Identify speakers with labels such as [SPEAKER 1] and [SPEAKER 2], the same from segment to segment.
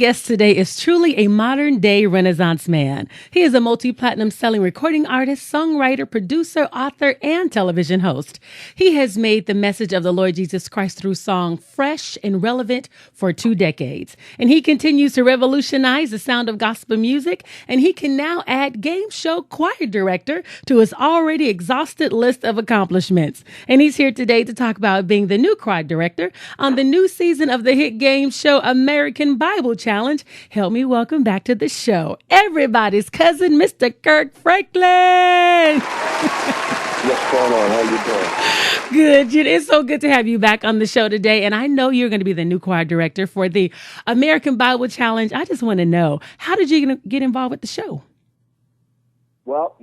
[SPEAKER 1] guest today is truly a modern-day Renaissance man. He is a multi-platinum selling recording artist, songwriter, producer, author, and television host. He has made the message of the Lord Jesus Christ through song fresh and relevant for 2 decades. And he continues to revolutionize the sound of gospel music, and he can now add game show choir director to his already exhausted list of accomplishments. And he's here today to talk about being the new choir director on the new season of the hit game show American Bible Challenge. Help me welcome back to the show, everybody's cousin, Mr. Kirk Franklin.
[SPEAKER 2] What's going on? How you doing?
[SPEAKER 1] Good. It's so good to have you back on the show today. And I know you're going to be the new choir director for the American Bible Challenge. I just want to know, how did you get involved with the show?
[SPEAKER 2] Well,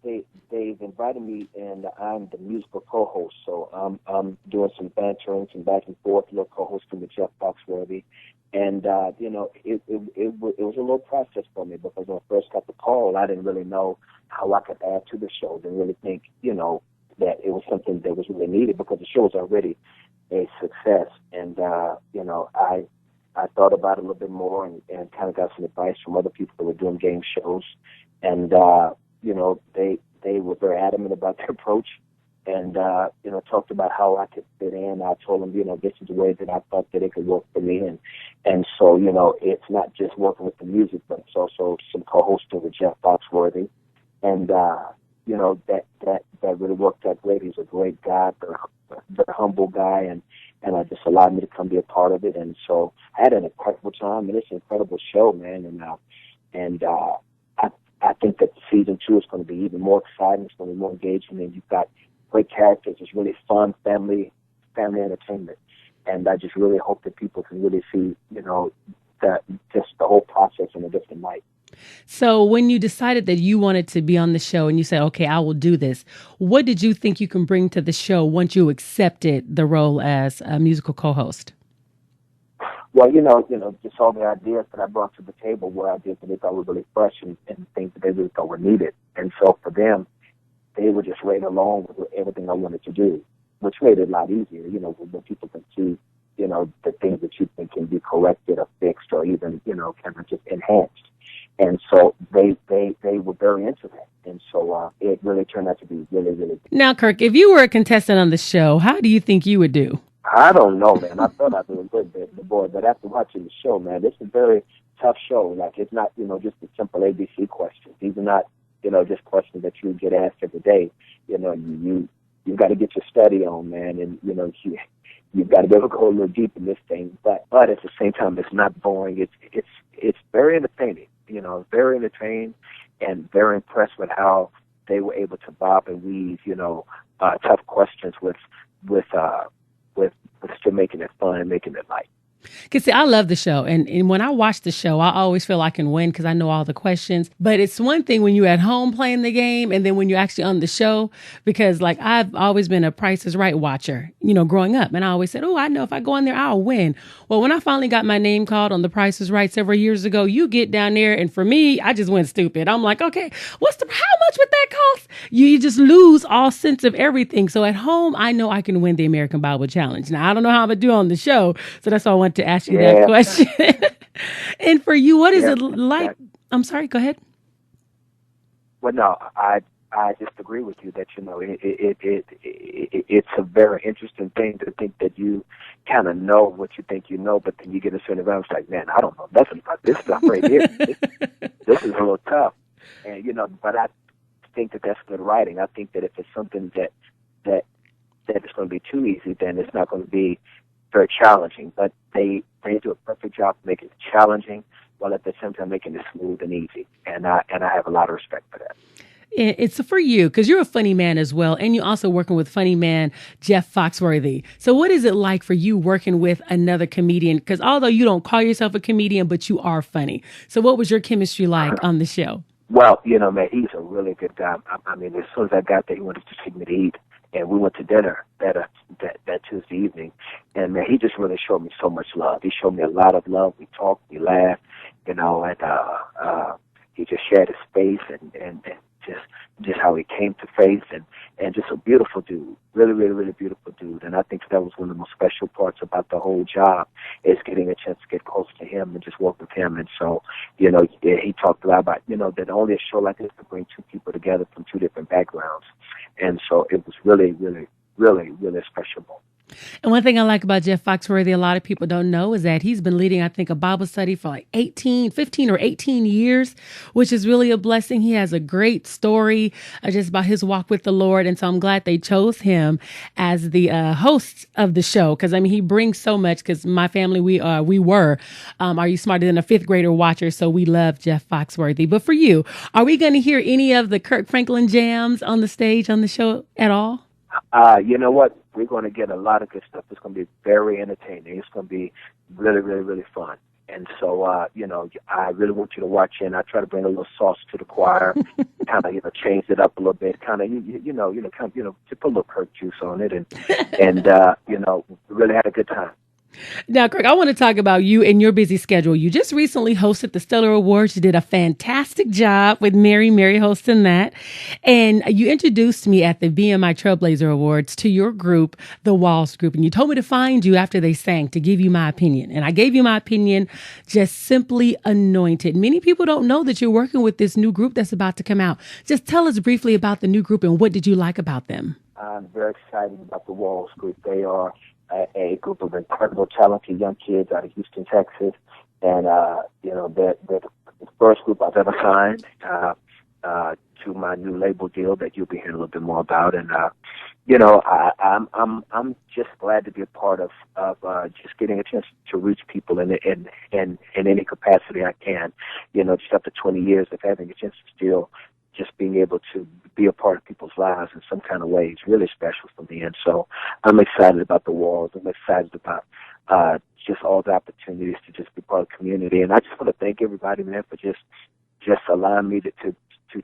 [SPEAKER 2] they've invited me, and I'm the musical co-host. So I'm doing some bantering, some back and forth, co-hosting with Jeff Foxworthy. And, it was a little process for me, because when I first got the call, I didn't really know how I could add to the show. Didn't really think, that it was something that was really needed, because the show was already a success. And, I thought about it a little bit more and kind of got some advice from other people that were doing game shows. And, they were very adamant about their approach and, talked about how I could fit in. I told them, this is the way that I thought that it could work for me. And so, it's not just working with the music, but it's also some co-hosting with Jeff Foxworthy. And, that really worked out great. He's a great guy, very humble guy, and just allowed me to come be a part of it. And so I had an incredible time, and it's an incredible show, man. I think that season 2 is going to be even more exciting. It's going to be more engaging, and you've got great characters. It's really fun, family entertainment. And I just really hope that people can really see, just the whole process in a different light.
[SPEAKER 1] So when you decided that you wanted to be on the show and you said, okay, I will do this, what did you think you can bring to the show once you accepted the role as a musical co-host?
[SPEAKER 2] Well, just all the ideas that I brought to the table were ideas that they thought were really fresh and things that they really thought were needed. And so for them, they were just right along with everything I wanted to do, which made it a lot easier, when people can see, the things that you think can be corrected or fixed or even, kind of just enhanced. And so they were very into that. And so it really turned out to be really, really good.
[SPEAKER 1] Now, Kirk, if you were a contestant on the show, how do you think you would do?
[SPEAKER 2] I don't know, man. I thought I did a good bit, boy, but after watching the show, man, this is a very tough show. Like, it's not, just a simple ABC questions. These are not, just questions that you get asked every day. You've got to get your study on, man, and, you've got to be able to go a little deep in this thing. But at the same time, it's not boring. It's very entertaining, very entertaining, and very impressed with how they were able to bob and weave, tough questions with still making it fun and making it light.
[SPEAKER 1] Because, see, I love the show. And when I watch the show, I always feel I can win because I know all the questions. But it's one thing when you're at home playing the game and then when you're actually on the show, because, like, I've always been a Price is Right watcher, growing up. And I always said, oh, I know if I go in there, I'll win. Well, when I finally got my name called on the Price is Right several years ago, you get down there. And for me, I just went stupid. I'm like, okay, how much would that cost? You just lose all sense of everything. So at home, I know I can win the American Bible Challenge. Now, I don't know how I'm going to do on the show. So that's why I want to ask you that question. And for you, what is it like? Exactly. I'm sorry, go ahead.
[SPEAKER 2] Well, no, I just agree with you that, it's a very interesting thing to think that you kind of know what you think you know, but then you get a certain amount, it's like, man, I don't know nothing about this stuff right here. This is a little tough. And, but I think that that's good writing. I think that if it's something that it's going to be too easy, then it's not going to be very challenging. But they do a perfect job making it challenging while at the same time making it smooth and easy. And I have a lot of respect for that.
[SPEAKER 1] It's for you because you're a funny man as well. And you're also working with funny man Jeff Foxworthy. So what is it like for you working with another comedian? Because although you don't call yourself a comedian, but you are funny. So what was your chemistry like on the show?
[SPEAKER 2] Well, man, he's a really good guy. I mean, as soon as I got there, he wanted to take me to eat. And we went to dinner that Tuesday evening. And, man, he just really showed me so much love. He showed me a lot of love. We talked, we laughed, and he just shared his space and just how he came to faith, and just a beautiful dude, really, really, really beautiful dude. And I think that was one of the most special parts about the whole job, is getting a chance to get close to him and just work with him. And so, he talked a lot about, that only a show like this could bring two people together from two different backgrounds. And so it was really, really, really, really a special moment.
[SPEAKER 1] And one thing I like about Jeff Foxworthy, a lot of people don't know, is that he's been leading, I think, a Bible study for like 15 or 18 years, which is really a blessing. He has a great story just about his walk with the Lord. And so I'm glad they chose him as the host of the show. Because, I mean, he brings so much, because my family, we were Are You Smarter Than a Fifth Grader watcher? So we love Jeff Foxworthy. But for you, are we going to hear any of the Kirk Franklin jams on the stage on the show at all?
[SPEAKER 2] You know what? We're going to get a lot of good stuff. It's going to be very entertaining. It's going to be really, really, really fun. And so, I really want you to watch in. I try to bring a little sauce to the choir, kind of, change it up a little bit, kind of, to put a little Kirk juice on it, and really had a good time.
[SPEAKER 1] Now, Kirk, I want to talk about you and your busy schedule. You just recently hosted the Stellar Awards. You did a fantastic job with Mary hosting that. And you introduced me at the BMI Trailblazer Awards to your group, the Walls Group. And you told me to find you after they sang to give you my opinion. And I gave you my opinion, just simply anointed. Many people don't know that you're working with this new group that's about to come out. Just tell us briefly about the new group and what did you like about them?
[SPEAKER 2] I'm very excited about the Walls Group. They are a group of incredible, talented young kids out of Houston, Texas, and they're the first group I've ever signed to my new label deal that you'll be hearing a little bit more about. And I'm just glad to be a part of just getting a chance to reach people in any capacity I can. Just after 20 years of having a chance to still just being able to be a part of people's lives in some kind of way is really special for me. And so I'm excited about the Walls. I'm excited about just all the opportunities to just be part of the community. And I just want to thank everybody, man, for just allowing me to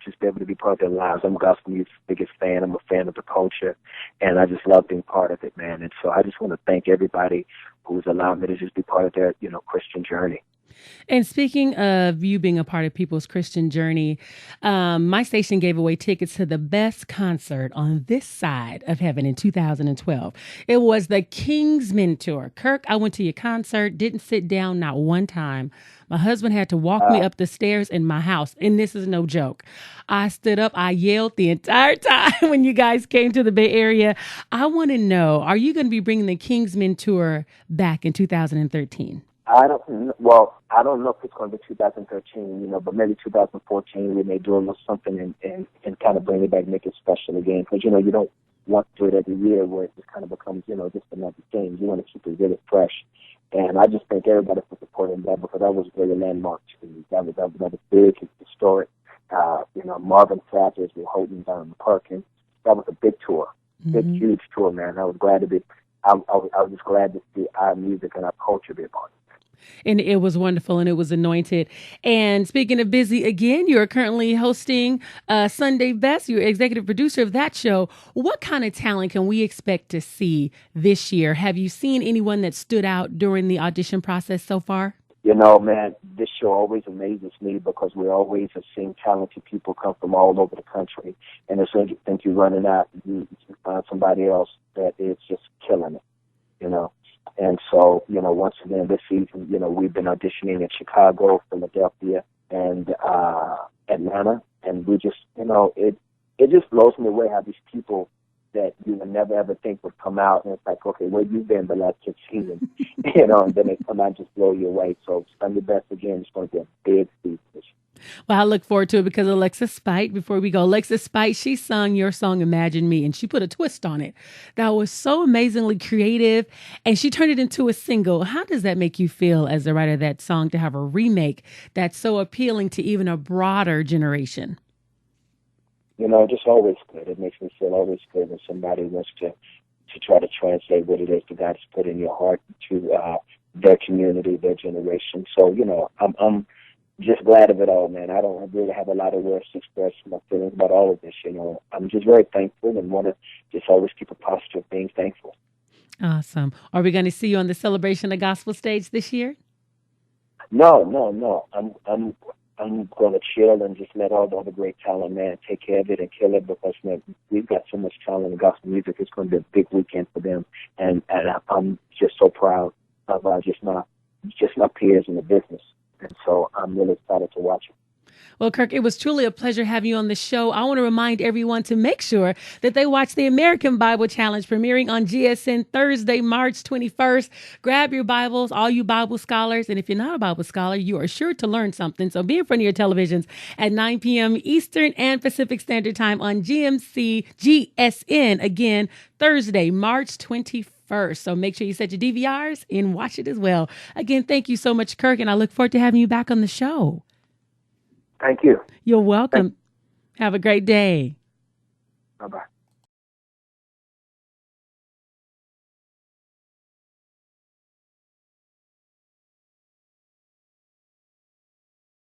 [SPEAKER 2] just be able to be part of their lives. I'm gospel music's biggest fan. I'm a fan of the culture, and I just love being part of it, man. And so I just want to thank everybody who's allowed me to just be part of their, Christian journey.
[SPEAKER 1] And speaking of you being a part of people's Christian journey, my station gave away tickets to the best concert on this side of heaven in 2012. It was the Kingsmen Tour. Kirk, I went to your concert, didn't sit down not one time. My husband had to walk me up the stairs in my house, and this is no joke. I stood up, I yelled the entire time when you guys came to the Bay Area. I want to know, are you going to be bringing the Kingsmen Tour back in 2013?
[SPEAKER 2] I don't know if it's going to be 2013, but maybe 2014 we may do a little something and kind of bring it back, make it special again. Because, you don't want to do it every year where it just kind of becomes, just another thing. You want to keep it really fresh. And I just thank everybody for supporting that, because that was really a landmark to me. That was big, it's historic. Marvin Sapp is holding down the Perkins. That was a big tour, big, huge tour, man. I was glad to be. I was just glad to see our music and our culture be a part of it.
[SPEAKER 1] And it was wonderful, and it was anointed. And speaking of busy again, you're currently hosting Sunday Best. You're executive producer of that show. What kind of talent can we expect to see this year? Have you seen anyone that stood out during the audition process so far?
[SPEAKER 2] Man, this show always amazes me, because we always have seen talented people come from all over the country. And as soon as you think you're running out, you find somebody else that is just killing it, And so, once again, this season, we've been auditioning in Chicago, Philadelphia, and Atlanta. And we just, it just blows me away how these people that you would never, ever think would come out. And it's like, okay, where you been the last 6 seasons? And then they come out and just blow you away. So Sunday Best, again, is going to be a big season this year.
[SPEAKER 1] Well, I look forward to it, because Alexis Spite, before we go, Alexis Spite, she sung your song, Imagine Me, and she put a twist on it that was so amazingly creative, and she turned it into a single. How does that make you feel as the writer of that song, to have a remake that's so appealing to even a broader generation?
[SPEAKER 2] Just always good. It makes me feel always good when somebody wants to try to translate what it is that God has put in your heart to their community, their generation. So, I'm just glad of it all, man. I don't really have a lot of words to express my feelings about all of this. I'm just very thankful and want to just always keep a posture of being thankful.
[SPEAKER 1] Awesome. Are we going to see you on the Celebration of Gospel stage this year?
[SPEAKER 2] No. I'm going to chill and just let all the other great talent, man, take care of it and kill it, because, man, we've got so much talent in gospel music. It's going to be a big weekend for them, and I'm just so proud of just my peers in the business, and so I'm really excited to watch it.
[SPEAKER 1] Well, Kirk, it was truly a pleasure having you on the show. I want to remind everyone to make sure that they watch the American Bible Challenge premiering on GSN Thursday, March 21st. Grab your Bibles, all you Bible scholars. And if you're not a Bible scholar, you are sure to learn something. So be in front of your televisions at 9 p.m. Eastern and Pacific Standard Time on GSN, again, Thursday, March 21st. So make sure you set your DVRs and watch it as well. Again, thank you so much, Kirk, and I look forward to having you back on the show.
[SPEAKER 2] Thank you.
[SPEAKER 1] You're welcome. Have a great day.
[SPEAKER 2] Bye-bye.